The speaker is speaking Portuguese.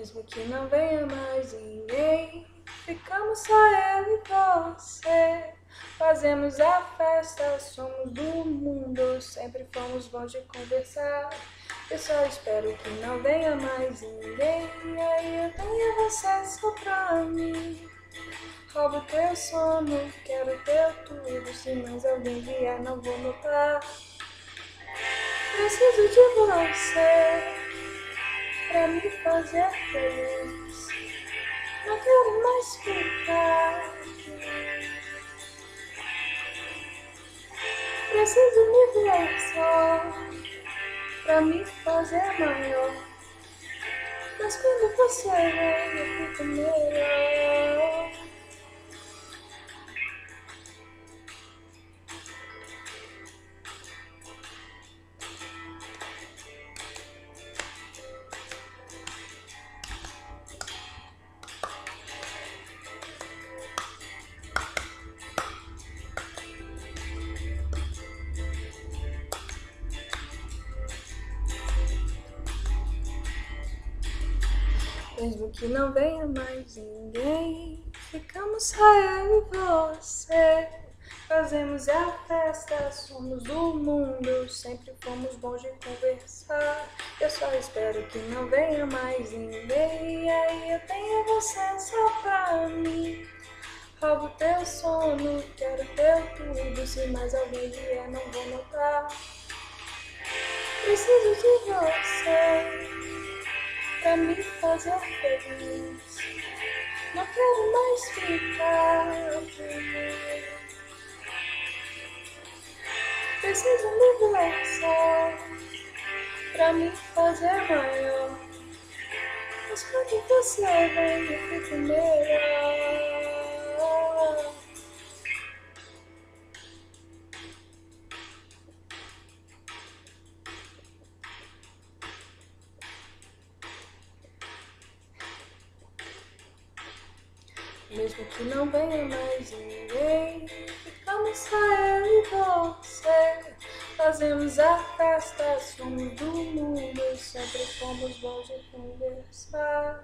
Mesmo que não venha mais ninguém, ficamos só eu e você. Fazemos a festa, somos do mundo, sempre fomos bons de conversar. Eu só espero que não venha mais ninguém, e aí eu tenho você só pra mim. Roubo teu sono, quero teu tudo, se mais alguém vier não vou notar. Preciso de você pra me fazer feliz. Não quero mais ficar. Preciso me ver só pra me fazer maior. Mas quando você vem eu fico melhor. Mesmo que não venha mais ninguém, ficamos só eu e você. Fazemos a festa, somos do mundo, sempre fomos bons de conversar. Eu só espero que não venha mais ninguém, e aí eu tenho você só pra mim. Roubo teu sono, quero teu tudo, se mais alguém vier não vou notar. Preciso de você pra me fazer feliz. Não quero mais ficar. Preciso me ver só pra me fazer maior. Mas quando você vem eu fico melhor. Mesmo que não venha mais ninguém, ficamos só eu e você. Fazemos a festa, somos do mundo, sempre fomos bons de conversar.